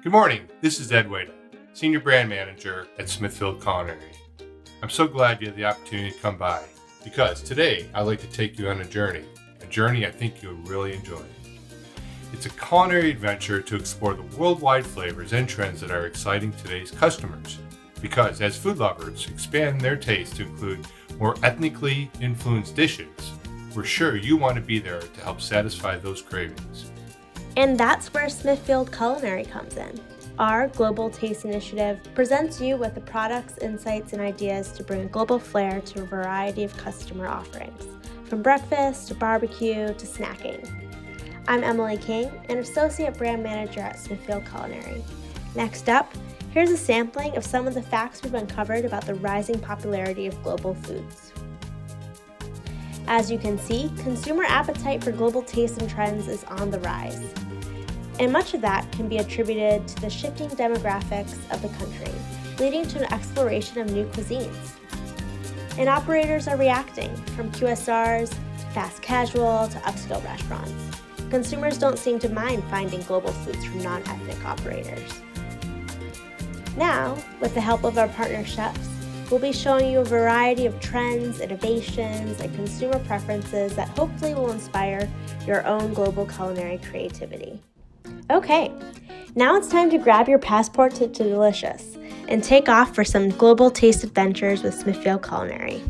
Good morning, this is Ed Wada, Senior Brand Manager at Smithfield Culinary. I'm so glad you had the opportunity to come by because today I'd like to take you on a journey I think you'll really enjoy. It's a culinary adventure to explore the worldwide flavors and trends that are exciting today's customers. Because as food lovers expand their taste to include more ethnically influenced dishes, we're sure you want to be there to help satisfy those cravings. And that's where Smithfield Culinary comes in. Our Global Taste Initiative presents you with the products, insights, and ideas to bring a global flair to a variety of customer offerings, from breakfast to barbecue to snacking. I'm Emily King, an Associate Brand Manager at Smithfield Culinary. Next up, here's a sampling of some of the facts we've uncovered about the rising popularity of global foods. As you can see, consumer appetite for global tastes and trends is on the rise. And much of that can be attributed to the shifting demographics of the country, leading to an exploration of new cuisines. And operators are reacting, from QSRs to fast casual to upscale restaurants. Consumers don't seem to mind finding global foods from non-ethnic operators. Now, with the help of our partner chefs, we'll be showing you a variety of trends, innovations, and consumer preferences that hopefully will inspire your own global culinary creativity. Okay, now it's time to grab your passport to Delicious and take off for some global taste adventures with Smithfield Culinary.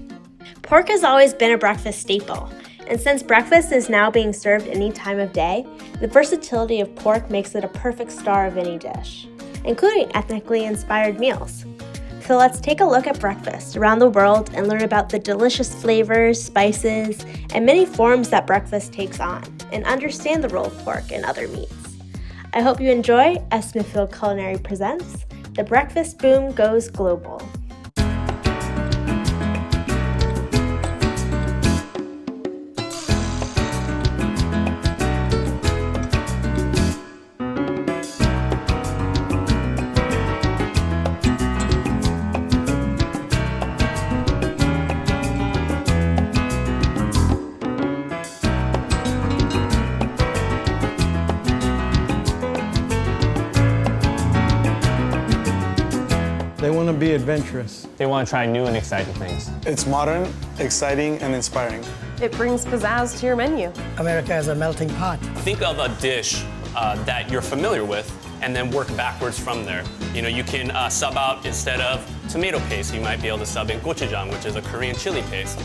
Pork has always been a breakfast staple, and since breakfast is now being served any time of day, the versatility of pork makes it a perfect star of any dish, including ethnically inspired meals. So let's take a look at breakfast around the world and learn about the delicious flavors, spices, and many forms that breakfast takes on, and understand the role of pork and other meats. I hope you enjoy as Smithfield Culinary presents The Breakfast Boom Goes Global. They want to be adventurous. They want to try new and exciting things. It's modern, exciting, and inspiring. It brings pizzazz to your menu. America is a melting pot. Think of a dish that you're familiar with and then work backwards from there. You know, you can sub out, instead of tomato paste, you might be able to sub in gochujang, which is a Korean chili paste.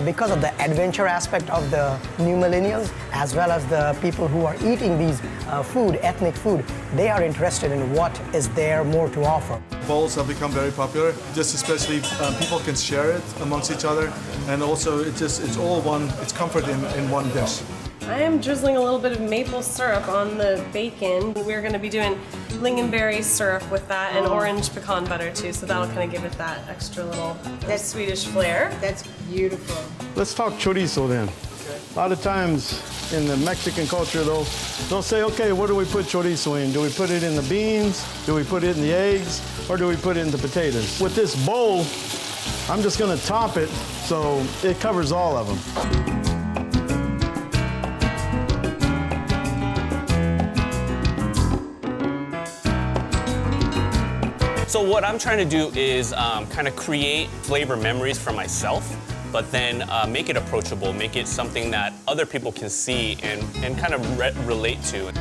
Because of the adventure aspect of the new millennials, as well as the people who are eating these ethnic food, they are interested in what is there more to offer. Bowls have become very popular, just especially people can share it amongst each other, and also it's comfort in one dish. I am drizzling a little bit of maple syrup on the bacon. We're going to be doing lingonberry syrup with that and orange pecan butter too, so that'll kind of give it that extra little Swedish flair. That's beautiful. Let's talk chorizo then. A lot of times in the Mexican culture, they'll say, okay, what do we put chorizo in? Do we put it in the beans? Do we put it in the eggs? Or do we put it in the potatoes? With this bowl, I'm just going to top it so it covers all of them. So what I'm trying to do is kind of create flavor memories for myself, but then make it approachable, make it something that other people can see and kind of relate to.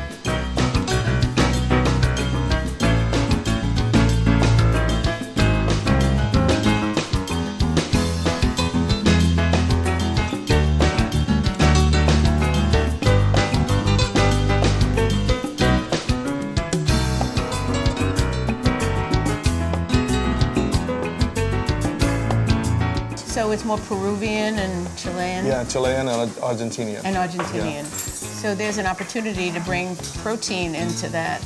So it's more Peruvian and Chilean? Yeah, Chilean and Argentinian. And Argentinian. Yeah. So there's an opportunity to bring protein into that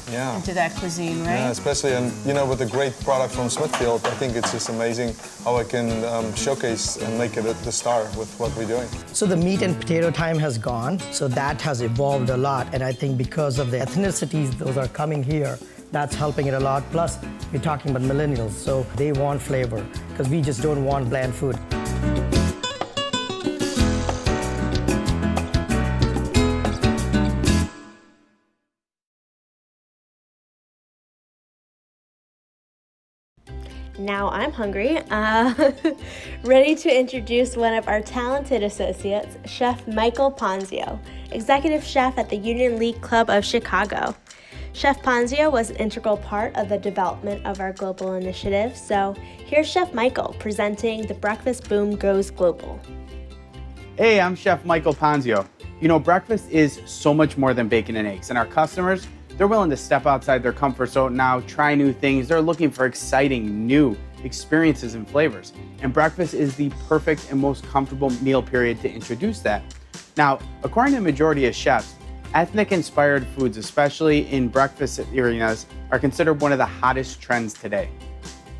cuisine, right? Yeah, especially with a great product from Smithfield, I think it's just amazing how I can showcase and make it the star with what we're doing. So the meat and potato time has gone, so that has evolved a lot, and I think because of the ethnicities those are coming here, that's helping it a lot. Plus, you're talking about millennials, so they want flavor, because we just don't want bland food. Now I'm hungry. Ready to introduce one of our talented associates, Chef Michael Ponzio, Executive Chef at the Union League Club of Chicago. Chef Ponzio was an integral part of the development of our global initiative, so here's Chef Michael presenting The Breakfast Boom Goes Global. Hey, I'm Chef Michael Ponzio. You know, breakfast is so much more than bacon and eggs, and our customers, they're willing to step outside their comfort zone now, try new things. They're looking for exciting, new experiences and flavors. And breakfast is the perfect and most comfortable meal period to introduce that. Now, according to the majority of chefs, ethnic-inspired foods, especially in breakfast arenas, are considered one of the hottest trends today.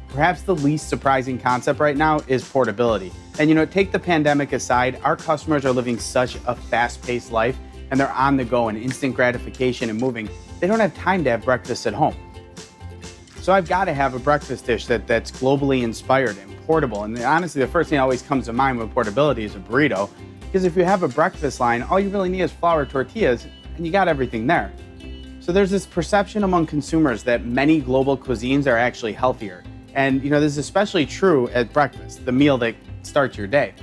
Perhaps the least surprising concept right now is portability. And you know, take the pandemic aside, our customers are living such a fast-paced life and they're on the go and instant gratification and moving. They don't have time to have breakfast at home. So I've got to have a breakfast dish that's globally inspired and portable. And honestly, the first thing that always comes to mind with portability is a burrito. Because if you have a breakfast line, all you really need is flour, tortillas, and you got everything there. So there's this perception among consumers that many global cuisines are actually healthier. And you know, this is especially true at breakfast, the meal that starts your day.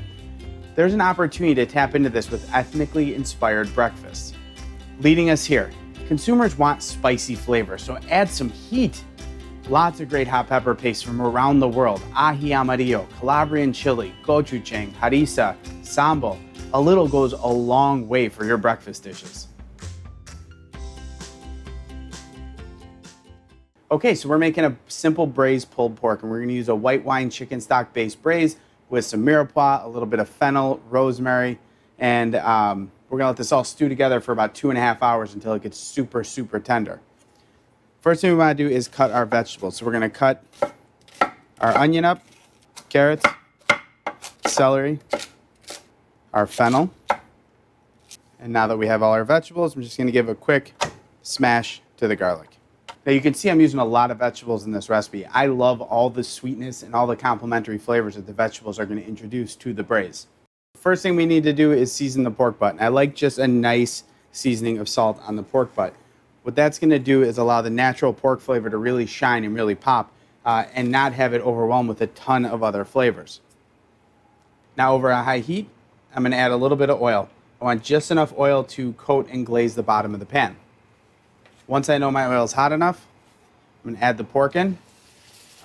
There's an opportunity to tap into this with ethnically inspired breakfasts. Leading us here, consumers want spicy flavor, so add some heat. Lots of great hot pepper pastes from around the world: ají amarillo, Calabrian chili, gochujang, harissa, sambal. A little goes a long way for your breakfast dishes. Okay, so we're making a simple braised pulled pork, and we're gonna use a white wine chicken stock based braise with some mirepoix, a little bit of fennel, rosemary, and we're gonna let this all stew together for about 2.5 hours until it gets super, super tender. First thing we wanna do is cut our vegetables. So we're gonna cut our onion up, carrots, celery, our fennel. And now that we have all our vegetables, I'm just gonna give a quick smash to the garlic. Now you can see I'm using a lot of vegetables in this recipe. I love all the sweetness and all the complementary flavors that the vegetables are going to introduce to the braise. First thing we need to do is season the pork butt. And I like just a nice seasoning of salt on the pork butt. What that's going to do is allow the natural pork flavor to really shine and really pop and not have it overwhelmed with a ton of other flavors. Now over a high heat, I'm going to add a little bit of oil. I want just enough oil to coat and glaze the bottom of the pan. Once I know my oil is hot enough, I'm gonna add the pork in.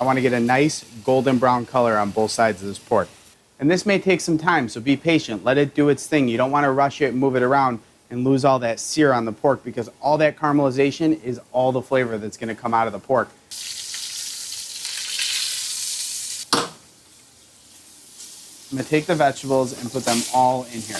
I wanna get a nice golden brown color on both sides of this pork. And this may take some time, so be patient. Let it do its thing. You don't wanna rush it and move it around and lose all that sear on the pork, because all that caramelization is all the flavor that's gonna come out of the pork. I'm gonna take the vegetables and put them all in here.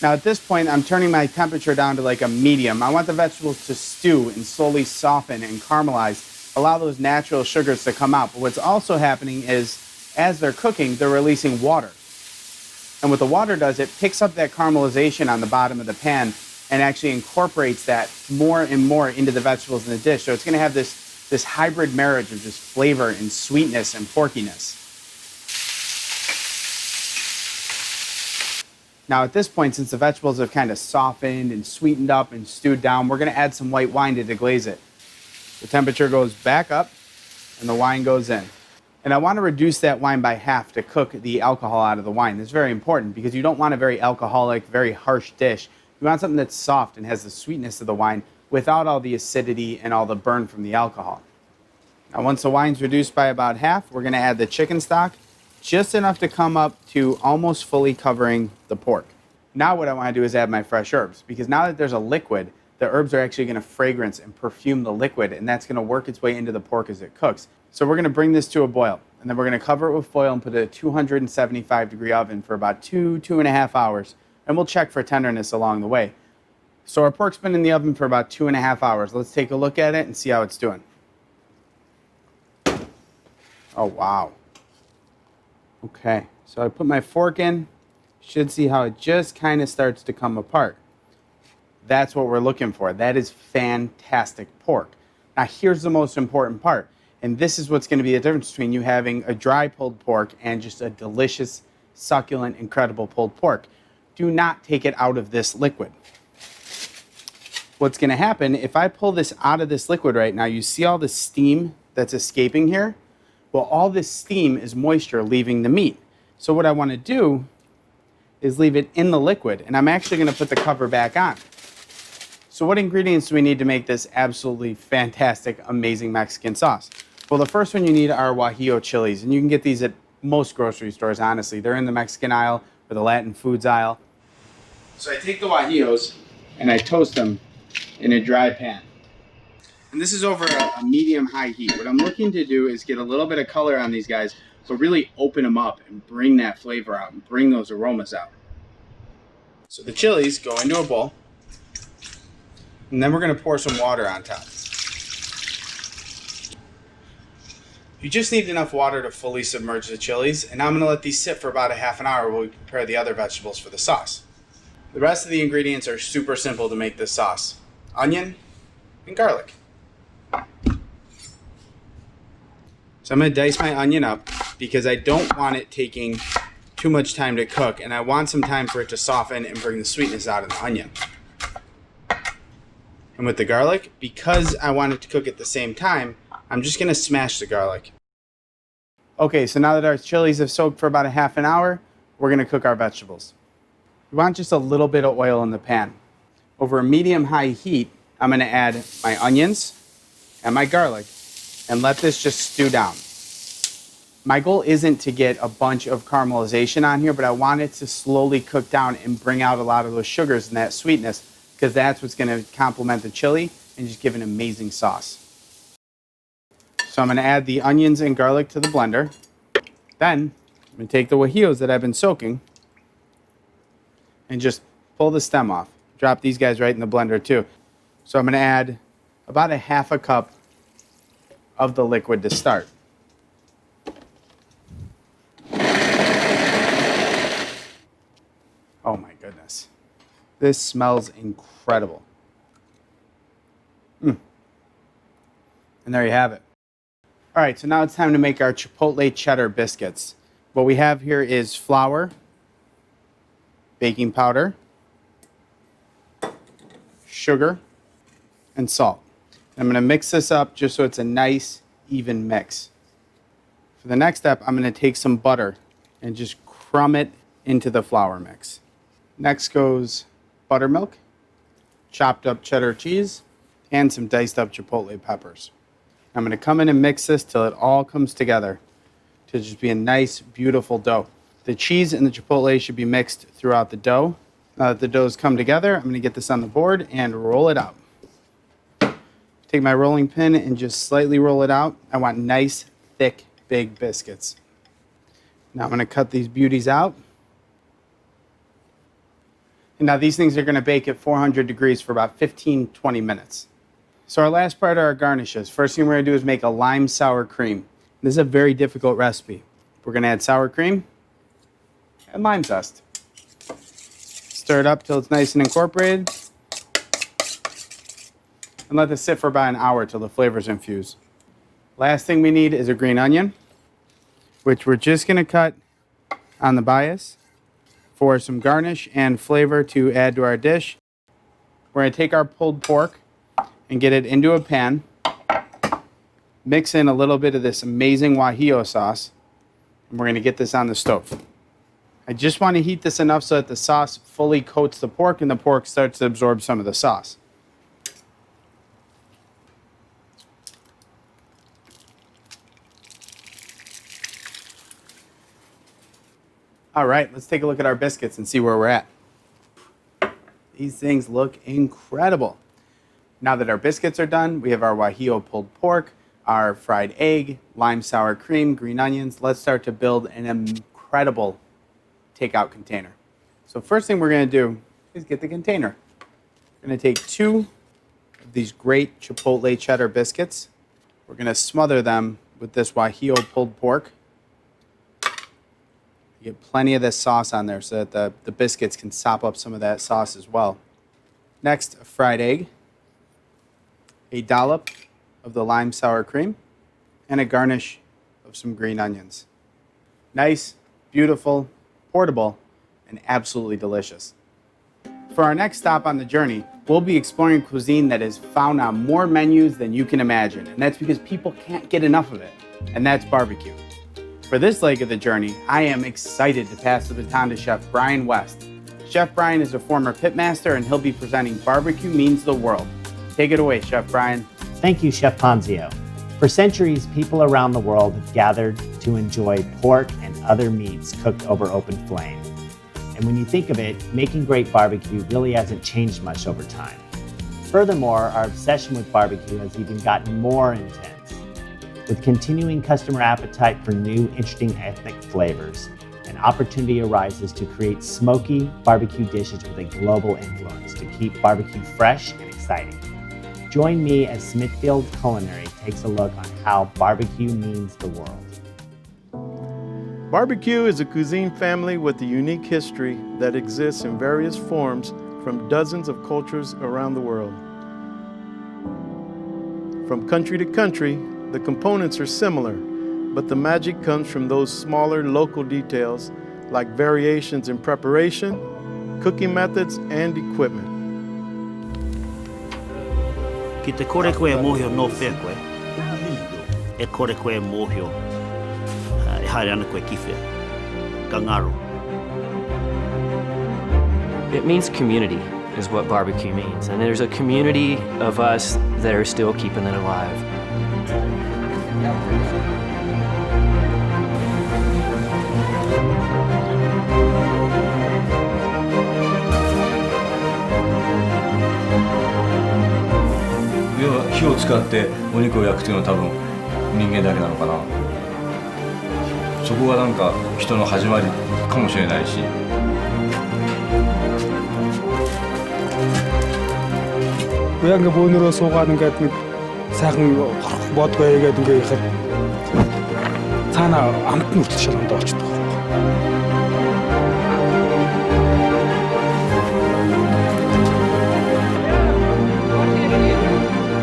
Now at this point, I'm turning my temperature down to like a medium. I want the vegetables to stew and slowly soften and caramelize, allow those natural sugars to come out. But what's also happening is, as they're cooking, they're releasing water. And what the water does, it picks up that caramelization on the bottom of the pan and actually incorporates that more and more into the vegetables in the dish. So it's gonna have this hybrid marriage of just flavor and sweetness and porkiness. Now at this point, since the vegetables have kind of softened and sweetened up and stewed down, we're gonna add some white wine to deglaze it. The temperature goes back up and the wine goes in. And I wanna reduce that wine by half to cook the alcohol out of the wine. This is very important because you don't want a very alcoholic, very harsh dish. You want something that's soft and has the sweetness of the wine without all the acidity and all the burn from the alcohol. Now once the wine's reduced by about half, we're gonna add the chicken stock, just enough to come up to almost fully covering the pork. Now what I want to do is add my fresh herbs, because now that there's a liquid, the herbs are actually going to fragrance and perfume the liquid, and that's going to work its way into the pork as it cooks. So we're going to bring this to a boil, and then we're going to cover it with foil and put it in a 275-degree oven for about 2.5 hours, and we'll check for tenderness along the way. So our pork's been in the oven for about 2.5 hours. Let's take a look at it and see how it's doing. Oh, wow. Okay, so I put my fork in, should see how it just kind of starts to come apart. That's what we're looking for. That is fantastic pork. Now here's the most important part, and this is what's going to be the difference between you having a dry pulled pork and just a delicious, succulent, incredible pulled pork. Do not take it out of this liquid. What's going to happen, if I pull this out of this liquid right now, you see all the steam that's escaping here. Well, all this steam is moisture leaving the meat. So what I want to do is leave it in the liquid, and I'm actually going to put the cover back on. So what ingredients do we need to make this absolutely fantastic, amazing Mexican sauce? Well, the first one you need are Guajillo chilies, and you can get these at most grocery stores, honestly. They're in the Mexican aisle or the Latin foods aisle. So I take the Guajillos and I toast them in a dry pan. And this is over a medium-high heat. What I'm looking to do is get a little bit of color on these guys, but really open them up and bring that flavor out and bring those aromas out. So the chilies go into a bowl, and then we're going to pour some water on top. You just need enough water to fully submerge the chilies, and I'm going to let these sit for about a half an hour while we prepare the other vegetables for the sauce. The rest of the ingredients are super simple to make this sauce: onion and garlic. So I'm going to dice my onion up because I don't want it taking too much time to cook, and I want some time for it to soften and bring the sweetness out of the onion. And with the garlic, because I want it to cook at the same time, I'm just going to smash the garlic. Okay, so now that our chilies have soaked for about a half an hour, we're going to cook our vegetables. We want just a little bit of oil in the pan. Over a medium-high heat, I'm going to add my onions and my garlic and let this just stew down. My goal isn't to get a bunch of caramelization on here, but I want it to slowly cook down and bring out a lot of those sugars and that sweetness, because that's what's going to complement the chili and just give an amazing sauce. So I'm going to add the onions and garlic to the blender. Then I'm going to take the guajillos that I've been soaking and just pull the stem off. Drop these guys right in the blender too. So I'm going to add about a half a cup of the liquid to start. Oh my goodness. This smells incredible. And there you have it. All right, so now it's time to make our chipotle cheddar biscuits. What we have here is flour, baking powder, sugar, and salt. I'm going to mix this up just so it's a nice, even mix. For the next step, I'm going to take some butter and just crumb it into the flour mix. Next goes buttermilk, chopped up cheddar cheese, and some diced up chipotle peppers. I'm going to come in and mix this till it all comes together to just be a nice, beautiful dough. The cheese and the chipotle should be mixed throughout the dough. Now that the dough's come together, I'm going to get this on the board and roll it out. Take my rolling pin and just slightly roll it out. I want nice, thick, big biscuits. Now I'm going to cut these beauties out. And now these things are going to bake at 400 degrees for about 15-20 minutes. So our last part are our garnishes. First thing we're going to do is make a lime sour cream. This is a very difficult recipe. We're going to add sour cream and lime zest. Stir it up till it's nice and incorporated. And let this sit for about an hour till the flavors infuse. Last thing we need is a green onion, which we're just going to cut on the bias for some garnish and flavor to add to our dish. We're going to take our pulled pork and get it into a pan. Mix in a little bit of this amazing Guajillo sauce, and we're going to get this on the stove. I just want to heat this enough so that the sauce fully coats the pork and the pork starts to absorb some of the sauce. All right, let's take a look at our biscuits and see where we're at. These things look incredible. Now that our biscuits are done, we have our Guajillo pulled pork, our fried egg, lime sour cream, green onions. Let's start to build an incredible takeout container. So first thing we're going to do is get the container. We're going to take 2 of these great chipotle cheddar biscuits. We're going to smother them with this Guajillo pulled pork. You get plenty of this sauce on there so that the biscuits can sop up some of that sauce as well. Next, a fried egg, a dollop of the lime sour cream, and a garnish of some green onions. Nice, beautiful, portable, and absolutely delicious. For our next stop on the journey, We'll be exploring cuisine that is found on more menus than you can imagine, and that's because people can't get enough of it, and that's barbecue. For this leg of the journey, I am excited to pass the baton to Chef Brian West. Chef Brian is a former pitmaster, and he'll be presenting Barbecue Means the World. Take it away, Chef Brian. Thank you, Chef Ponzio. For centuries, people around the world have gathered to enjoy pork and other meats cooked over open flame. And when you think of it, making great barbecue really hasn't changed much over time. Furthermore, our obsession with barbecue has even gotten more intense. With continuing customer appetite for new, interesting ethnic flavors, an opportunity arises to create smoky barbecue dishes with a global influence to keep barbecue fresh and exciting. Join me as Smithfield Culinary takes a look on how barbecue means the world. Barbecue is a cuisine family with a unique history that exists in various forms from dozens of cultures around the world. From country to country, the components are similar, but the magic comes from those smaller local details like variations in preparation, cooking methods, and equipment. Ki te kore koe mōhio no whea koe, e kore koe mōhio e haere ana koe kiwhea, ka ngaro. It means community is what barbecue means, and there's a community of us that are still keeping it alive.要は火を使ってお肉を焼くっていうのは多分人間だけなのかな。そこがなんか人の始まりかもしれないし。Яг ингээ бөөнөрөө суугаад ингээд нэг сайхан бодгоо яагаад ингээ ихэр цаана амт нь үртэл шалганд очдог.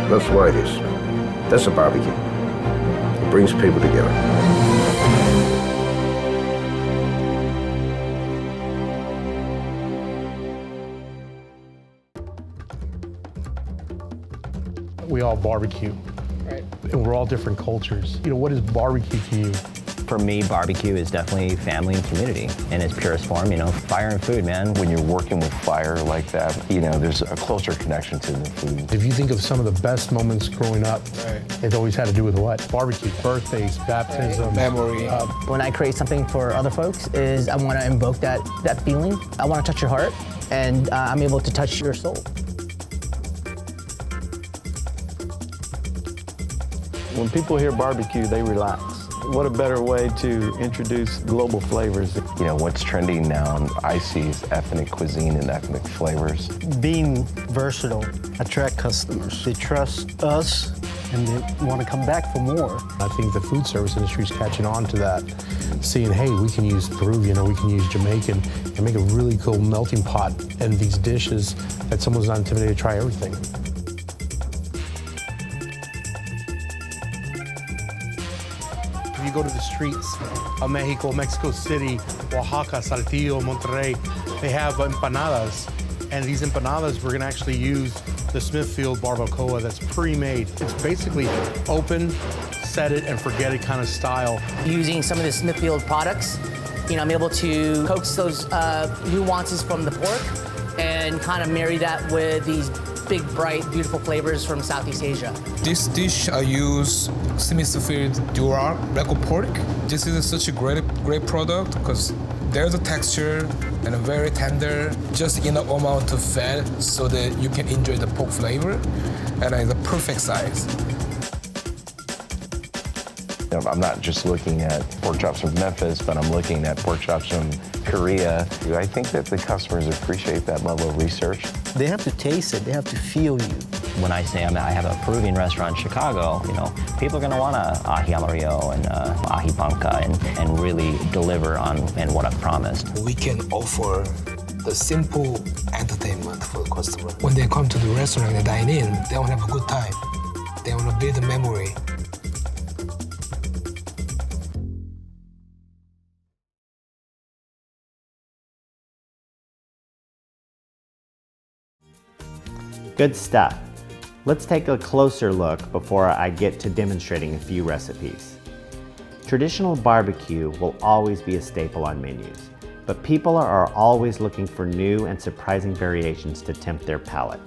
That's what it is. That's a barbecue. It brings people together. We all barbecue, right? And we're all different cultures. You know, what is barbecue to you? For me, barbecue is definitely family and community in its purest form, you know, fire and food, man. When you're working with fire like that, you know, there's a closer connection to the food. If you think of some of the best moments growing up, it always had to do with what? Barbecue, birthdays, baptisms, memory. When I create something for other folks is I want to invoke that feeling. I want to touch your heart, and I'm able to touch your soul. When people hear barbecue, they relax. What a better way to introduce global flavors. You know, what's trending now, I see, is ethnic cuisine and ethnic flavors. Being versatile, attract customers. They trust us and they want to come back for more. I think the food service industry is catching on to that, seeing, hey, we can use Peruvian or we can use Jamaican and make a really cool melting pot and these dishes that someone's not intimidated to try everything. If you go to the streets of Mexico, Mexico City, Oaxaca, Saltillo, Monterrey, they have empanadas. And these empanadas, we're gonna actually use the Smithfield barbacoa that's pre-made. It's basically open, set it and forget it kind of style. Using some of the Smithfield products, you know, I'm able to coax those nuances from the pork and kind of marry that with these big, bright, beautiful flavors from Southeast Asia. This dish I use Smithfield Dural Black pork. This is such a great product because there's a texture and a very tender, just enough amount of fat so that you can enjoy the pork flavor, and it's a perfect size. You know, I'm not just looking at pork chops from Memphis, but I'm looking at pork chops from Korea. I think that the customers appreciate that level of research. They have to taste it, they have to feel you. When I say I have a Peruvian restaurant in Chicago, you know, people are going to want a ají amarillo and ají panca and really deliver on what I've promised. We can offer the simple entertainment for the customer. When they come to the restaurant and dine in, they want to have a good time. They want to build a memory. Good stuff. Let's take a closer look before I get to demonstrating a few recipes. Traditional barbecue will always be a staple on menus, but people are always looking for new and surprising variations to tempt their palate.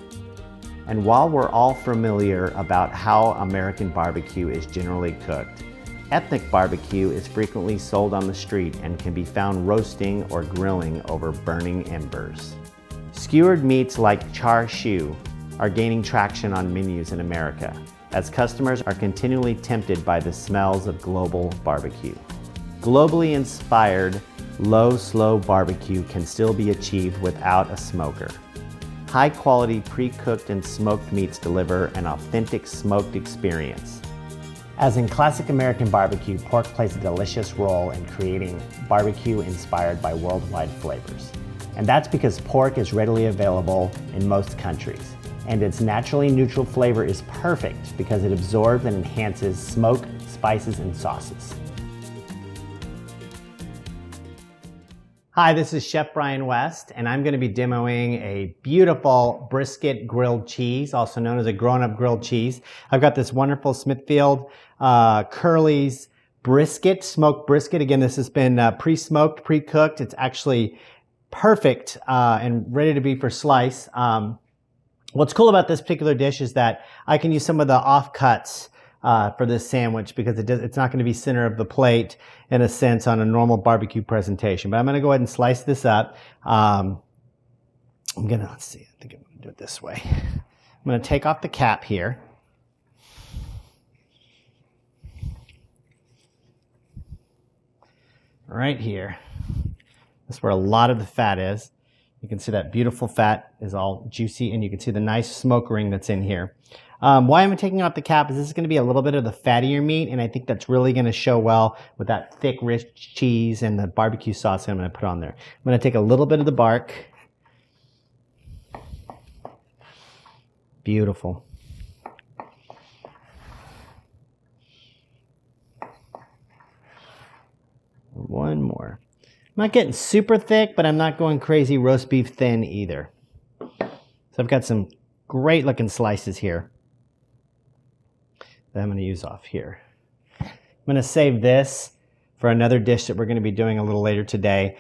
And while we're all familiar about how American barbecue is generally cooked, ethnic barbecue is frequently sold on the street and can be found roasting or grilling over burning embers. Skewered meats like char siu are gaining traction on menus in America, as customers are continually tempted by the smells of global barbecue. Globally inspired, low, slow barbecue can still be achieved without a smoker. High-quality pre-cooked and smoked meats deliver an authentic smoked experience. As in classic American barbecue, pork plays a delicious role in creating barbecue inspired by worldwide flavors. And that's because pork is readily available in most countries. And its naturally neutral flavor is perfect because it absorbs and enhances smoke, spices, and sauces. Hi, this is Chef Brian West, and I'm going to be demoing a beautiful brisket grilled cheese, also known as a grown-up grilled cheese. I've got this wonderful Smithfield Curly's brisket, smoked brisket. Again, this has been pre-smoked, pre-cooked. It's actually perfect and ready to be for slice. What's cool about this particular dish is that I can use some of the offcuts for this sandwich because it's not going to be center of the plate in a sense on a normal barbecue presentation. But I'm going to go ahead and slice this up. Let's see, I think I'm going to do it this way. I'm going to take off the cap here. Right here. That's where a lot of the fat is. You can see that beautiful fat is all juicy, and you can see the nice smoke ring that's in here. Why I'm taking off the cap is this is going to be a little bit of the fattier meat, and I think that's really going to show well with that thick, rich cheese and the barbecue sauce I'm going to put on there. I'm going to take a little bit of the bark. Beautiful. One more. I'm not getting super thick, but I'm not going crazy roast beef thin either. So I've got some great looking slices here that I'm going to use off here. I'm going to save this for another dish that we're going to be doing a little later today.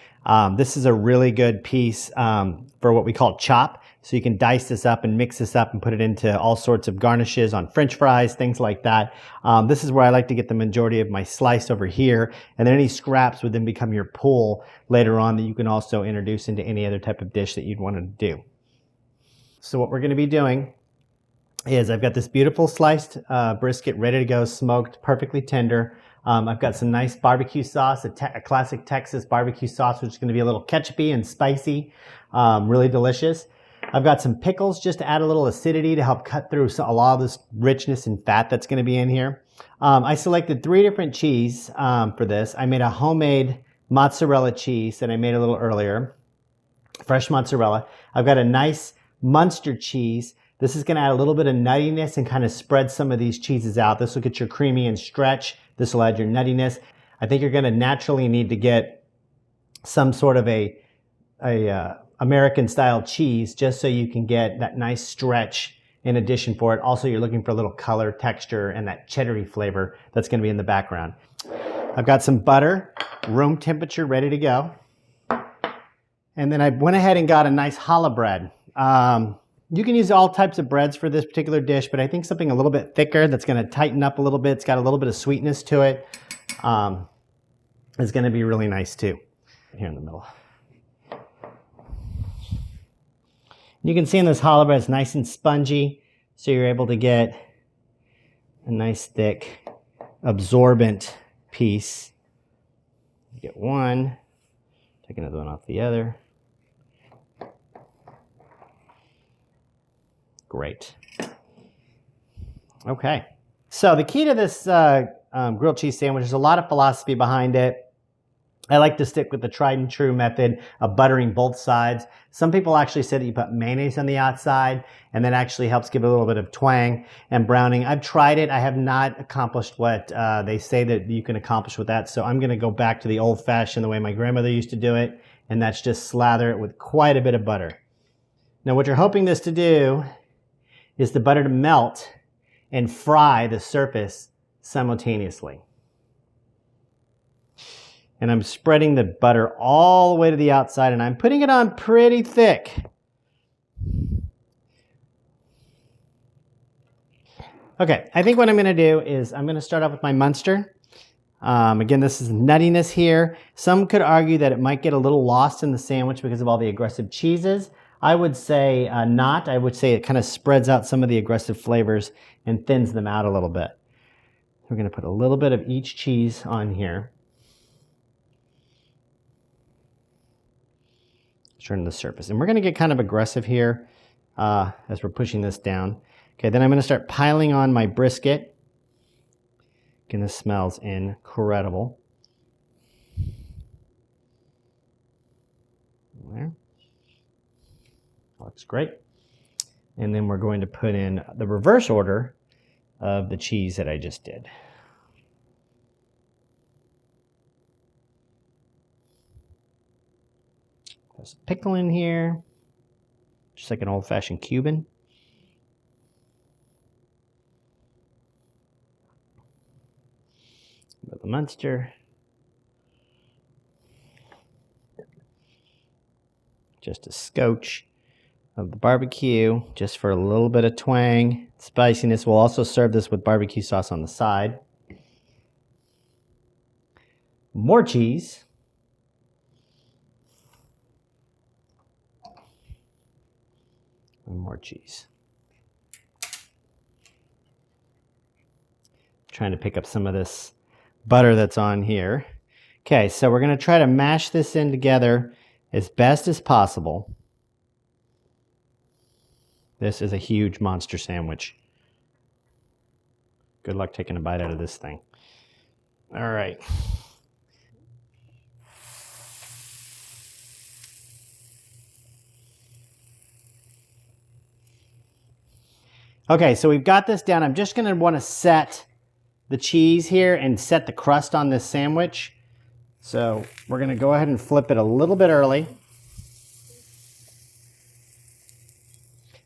This is a really good piece for what we call chop. So you can dice this up and mix this up and put it into all sorts of garnishes on French fries, things like that. This is where I like to get the majority of my slice over here, and then any scraps would then become your pool later on that you can also introduce into any other type of dish that you'd want to do. So what we're going to be doing is I've got this beautiful sliced brisket ready to go, smoked, perfectly tender. I've got some nice barbecue sauce, a classic Texas barbecue sauce, which is going to be a little ketchupy and spicy, really delicious. I've got some pickles just to add a little acidity to help cut through a lot of this richness and fat that's going to be in here. I selected 3 different cheese for this. I made a homemade mozzarella cheese that I made a little earlier, fresh mozzarella. I've got a nice Munster cheese. This is going to add a little bit of nuttiness and kind of spread some of these cheeses out. This will get your creamy and stretch. This will add your nuttiness. I think you're going to naturally need to get some sort of a American style cheese just so you can get that nice stretch in addition for it. Also, you're looking for a little color, texture, and that cheddary flavor that's going to be in the background. I've got some butter, room temperature, ready to go. And then I went ahead and got a nice challah bread. You can use all types of breads for this particular dish, but I think something a little bit thicker that's going to tighten up a little bit. It's got a little bit of sweetness to it. Is going to be really nice too. Here in the middle. You can see in this challah bread, it's nice and spongy, so you're able to get a nice thick, absorbent piece. You get one, take another one off the other. Great. Okay, so the key to this grilled cheese sandwich, there's a lot of philosophy behind it. I like to stick with the tried and true method of buttering both sides. Some people actually say that you put mayonnaise on the outside, and that actually helps give it a little bit of twang and browning. I've tried it. I have not accomplished what they say that you can accomplish with that, so I'm going to go back to the old-fashioned, the way my grandmother used to do it, and that's just slather it with quite a bit of butter. Now, what you're hoping this to do is the butter to melt and fry the surface simultaneously. And I'm spreading the butter all the way to the outside, and I'm putting it on pretty thick. Okay, I think what I'm gonna do is I'm gonna start off with my Munster. Again, this is nuttiness here. Some could argue that it might get a little lost in the sandwich because of all the aggressive cheeses. I would say not. I would say it kind of spreads out some of the aggressive flavors and thins them out a little bit. We're gonna put a little bit of each cheese on here. Turn the surface. And we're gonna get kind of aggressive here as we're pushing this down. Okay, then I'm gonna start piling on my brisket. Again, this smells incredible. There. Looks great. And then we're going to put in the reverse order of the cheese that I just did. There's a pickle in here, just like an old-fashioned Cuban. The Munster. Just a scotch of the barbecue, just for a little bit of twang. Spiciness. We'll also serve this with barbecue sauce on the side. More cheese. And more cheese. Trying to pick up some of this butter that's on here. Okay, so we're going to try to mash this in together as best as possible. This is a huge monster sandwich. Good luck taking a bite out of this thing. All right. Okay, so we've got this down. I'm just going to want to set the cheese here and set the crust on this sandwich. So we're going to go ahead and flip it a little bit early.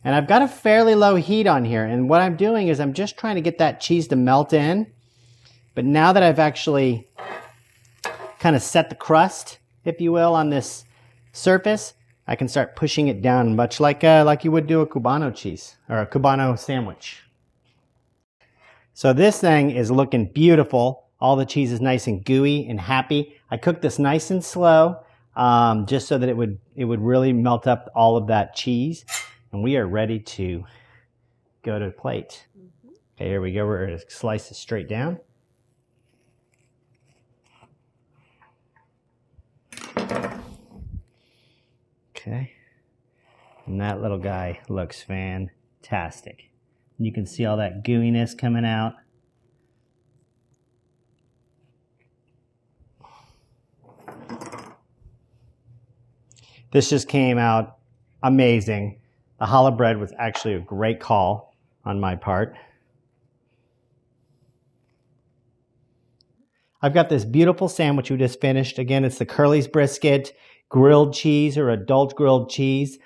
And I've got a fairly low heat on here, and what I'm doing is I'm just trying to get that cheese to melt in. But now that I've actually kind of set the crust, if you will, on this surface, I can start pushing it down, much like you would do a Cubano cheese or a Cubano sandwich. So this thing is looking beautiful. All the cheese is nice and gooey and happy. I cooked this nice and slow, just so that it would really melt up all of that cheese. And we are ready to go to the plate. Okay, here we go. We're going to slice it straight down. Okay. And that little guy looks fantastic. You can see all that gooiness coming out. This just came out amazing. The challah bread was actually a great call on my part. I've got this beautiful sandwich we just finished. Again, it's the Curly's brisket, grilled cheese or adult grilled cheese.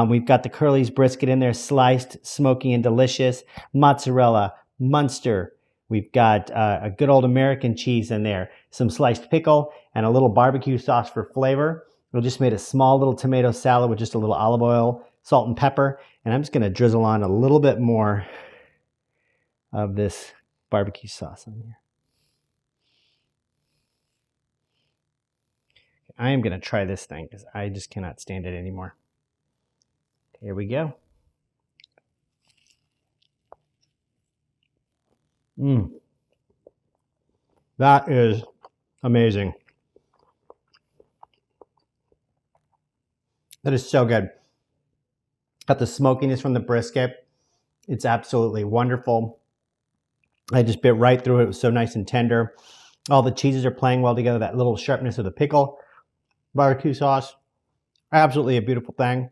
We've got the Curly's brisket in there, sliced, smoky and delicious. Mozzarella, Munster. We've got a good old American cheese in there, some sliced pickle, and a little barbecue sauce for flavor. We just made a small little tomato salad with just a little olive oil, salt and pepper, and I'm just going to drizzle on a little bit more of this barbecue sauce on here. I am going to try this thing because I just cannot stand it anymore. Here we go. That is amazing. That is so good. Got the smokiness from the brisket. It's absolutely wonderful. I just bit right through it. It was so nice and tender. All the cheeses are playing well together. That little sharpness of the pickle, barbecue sauce. Absolutely a beautiful thing.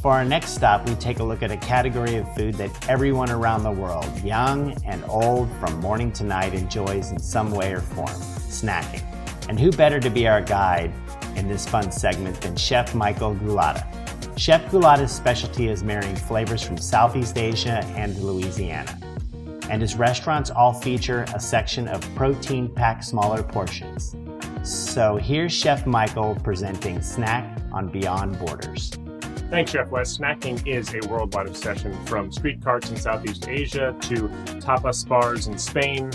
For our next stop, we take a look at a category of food that everyone around the world, young and old, from morning to night, enjoys in some way or form, snacking. And who better to be our guide in this fun segment than Chef Michael Gulotta. Chef Gulotta's specialty is marrying flavors from Southeast Asia and Louisiana. And his restaurants all feature a section of protein-packed smaller portions. So here's Chef Michael presenting Snack on Beyond Borders. Thanks, Chef Wes. Snacking is a worldwide obsession, from street carts in Southeast Asia to tapas bars in Spain.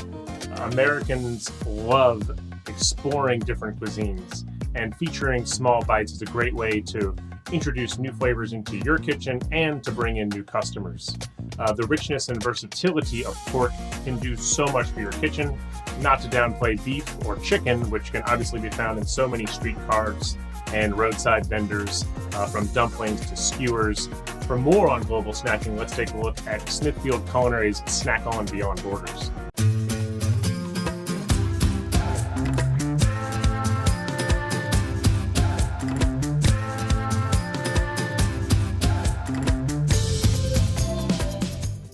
Americans love exploring different cuisines, and featuring small bites is a great way to introduce new flavors into your kitchen and to bring in new customers. The richness and versatility of pork can do so much for your kitchen, not to downplay beef or chicken, which can obviously be found in so many street carts and roadside vendors, from dumplings to skewers. For more on global snacking, let's take a look at Smithfield Culinary's Snack on Beyond Borders.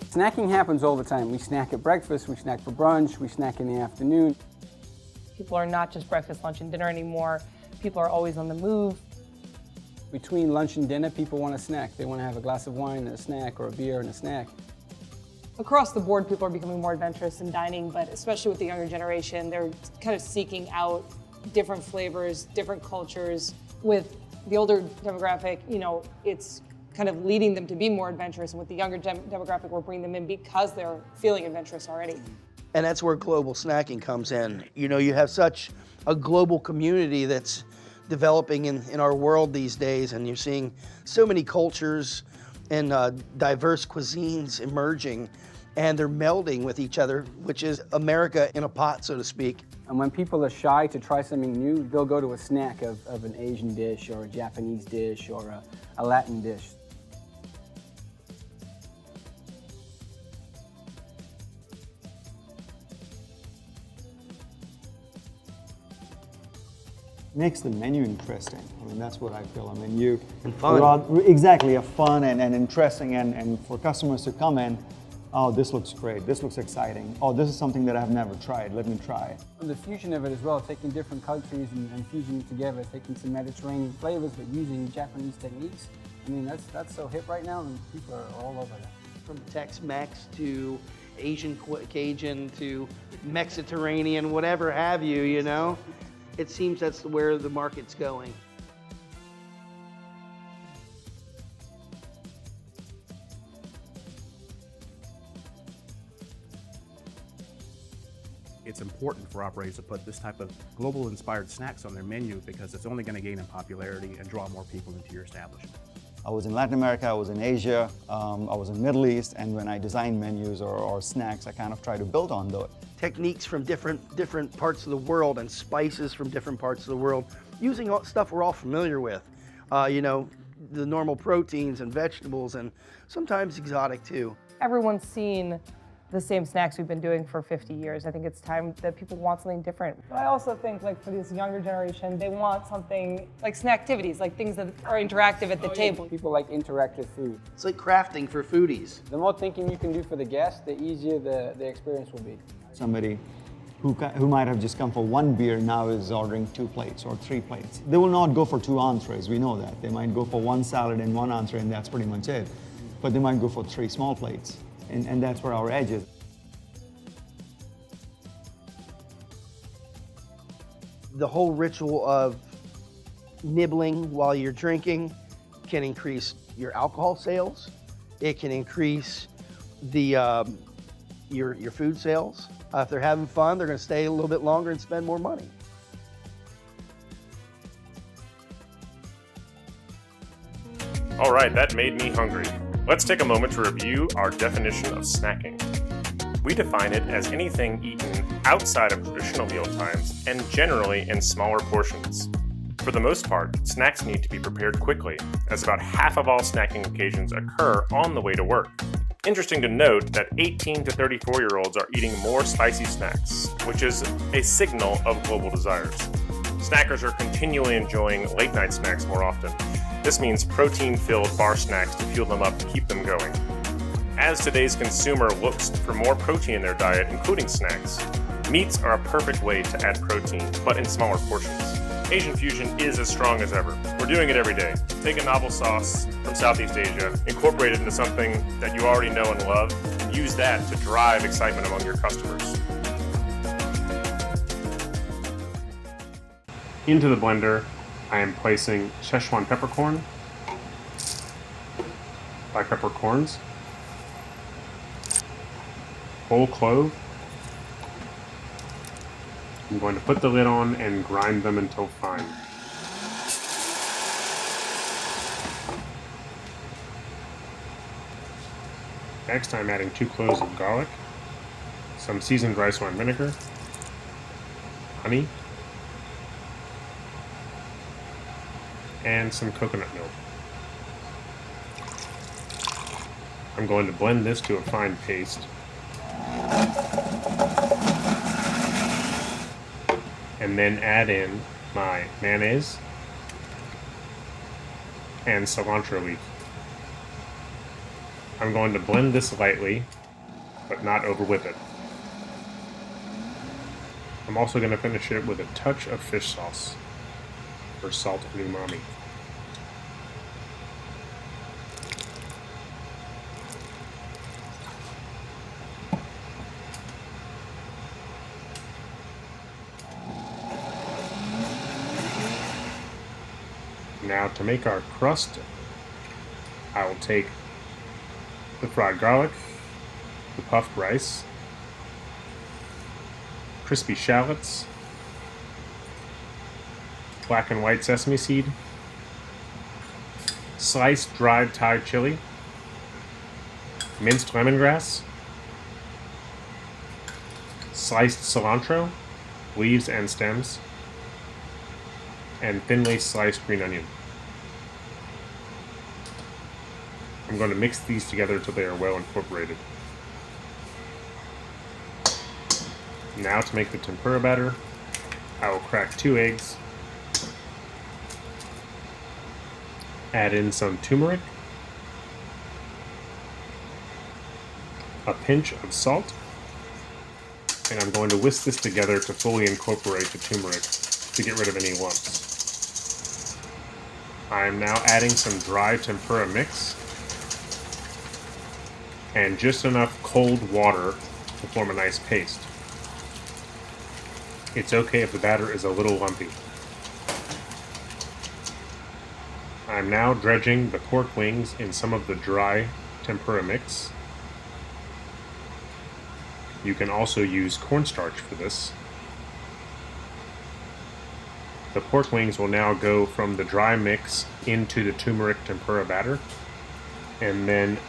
Snacking happens all the time. We snack at breakfast, we snack for brunch, we snack in the afternoon. People are not just breakfast, lunch, and dinner anymore. People are always on the move. Between lunch and dinner, people want a snack. They want to have a glass of wine and a snack, or a beer and a snack. Across the board, people are becoming more adventurous in dining, but especially with the younger generation, they're kind of seeking out different flavors, different cultures. With the older demographic, it's kind of leading them to be more adventurous, and with the younger demographic, we're bringing them in because they're feeling adventurous already. And that's where global snacking comes in. You have such a global community that's developing in our world these days, and you're seeing so many cultures and diverse cuisines emerging, and they're melding with each other, which is America in a pot, so to speak. And when people are shy to try something new, they'll go to a snack of an Asian dish or a Japanese dish or a Latin dish. Makes the menu interesting. I mean, that's what I feel. I mean, and fun. Exactly, a fun and interesting, and for customers to come in, oh, this looks great, this looks exciting. Oh, this is something that I've never tried, let me try it. And the fusion of it as well, taking different countries and fusing it together, taking some Mediterranean flavors, but using Japanese techniques. I mean, that's so hip right now, and people are all over that. From Tex-Mex to Asian Cajun to Mediterranean, whatever have you, It seems that's where the market's going. It's important for operators to put this type of global inspired snacks on their menu because it's only going to gain in popularity and draw more people into your establishment. I was in Latin America, I was in Asia, I was in the Middle East, and when I design menus or snacks, I kind of try to build on those. Techniques from different parts of the world and spices from different parts of the world, using stuff we're all familiar with. The normal proteins and vegetables, and sometimes exotic too. Everyone's seen the same snacks we've been doing for 50 years. I think it's time that people want something different. I also think, for this younger generation, they want something like snacktivities, like things that are interactive at the table. People like interactive food. It's like crafting for foodies. The more thinking you can do for the guest, the easier the experience will be. Somebody who might have just come for one beer now is ordering 2 plates or 3 plates. They will not go for 2 entrees, we know that. They might go for 1 salad and 1 entree, and that's pretty much it. But they might go for 3 small plates. And that's where our edge is. The whole ritual of nibbling while you're drinking can increase your alcohol sales. It can increase the your food sales. If they're having fun, they're going to stay a little bit longer and spend more money. All right, that made me hungry. Let's take a moment to review our definition of snacking. We define it as anything eaten outside of traditional meal times and generally in smaller portions. For the most part, snacks need to be prepared quickly, as about half of all snacking occasions occur on the way to work. Interesting to note that 18 to 34-year-olds are eating more spicy snacks, which is a signal of global desires. Snackers are continually enjoying late-night snacks more often. This means protein-filled bar snacks to fuel them up to keep them going. As today's consumer looks for more protein in their diet, including snacks, meats are a perfect way to add protein, but in smaller portions. Asian fusion is as strong as ever. We're doing it every day. Take a novel sauce from Southeast Asia, incorporate it into something that you already know and love, and use that to drive excitement among your customers. Into the blender, I am placing Szechuan peppercorn, black peppercorns, whole clove. I'm going to put the lid on and grind them until fine. Next, I'm adding 2 cloves of garlic, some seasoned rice wine vinegar, honey, and some coconut milk. I'm going to blend this to a fine paste. And then add in my mayonnaise and cilantro leaf. I'm going to blend this lightly, but not over whip it. I'm also going to finish it with a touch of fish sauce for salt and umami. Now to make our crust, I will take the fried garlic, the puffed rice, crispy shallots, black and white sesame seed, sliced dried Thai chili, minced lemongrass, sliced cilantro, leaves and stems, and thinly sliced green onion. I'm going to mix these together until they are well incorporated. Now to make the tempura batter, I will crack 2 eggs, add in some turmeric, a pinch of salt, and I'm going to whisk this together to fully incorporate the turmeric to get rid of any lumps. I am now adding some dry tempura mix and just enough cold water to form a nice paste. It's okay if the batter is a little lumpy. I'm now dredging the pork wings in some of the dry tempura mix. You can also use cornstarch for this. The pork wings will now go from the dry mix into the turmeric tempura batter, and then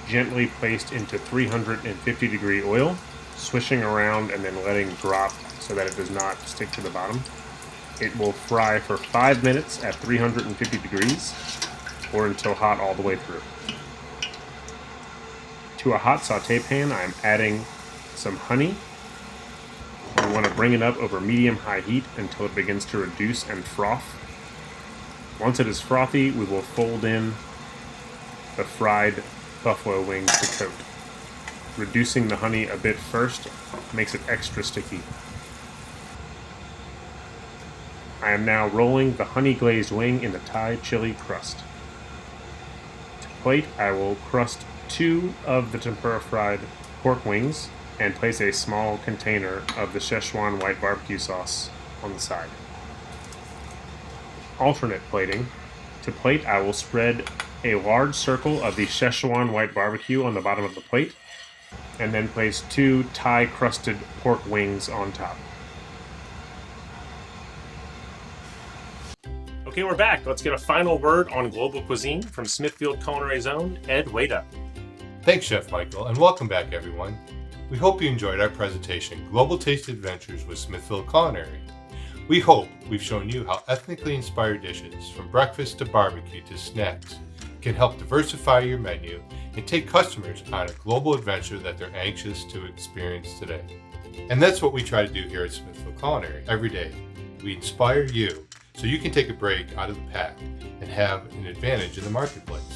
gently placed into 350-degree oil, swishing around and then letting drop so that it does not stick to the bottom. It will fry for 5 minutes at 350 degrees or until hot all the way through. To a hot sauté pan, I'm adding some honey. We want to bring it up over medium-high heat until it begins to reduce and froth. Once it is frothy, we will fold in the fried buffalo wings to coat. Reducing the honey a bit first makes it extra sticky. I am now rolling the honey glazed wing in the Thai chili crust. To plate, I will crust 2 of the tempura fried pork wings and place a small container of the Szechuan white barbecue sauce on the side. Alternate plating. To plate, I will spread a large circle of the Szechuan white barbecue on the bottom of the plate, and then place 2 Thai crusted pork wings on top. Okay, we're back. Let's get a final word on global cuisine from Smithfield Culinary's own Ed Wada. Thanks, Chef Michael, and welcome back, everyone. We hope you enjoyed our presentation, Global Taste Adventures with Smithfield Culinary. We hope we've shown you how ethnically inspired dishes, from breakfast to barbecue to snacks, can help diversify your menu and take customers on a global adventure that they're anxious to experience today. And that's what we try to do here at Smithfield Culinary every day. We inspire you so you can take a break out of the pack and have an advantage in the marketplace.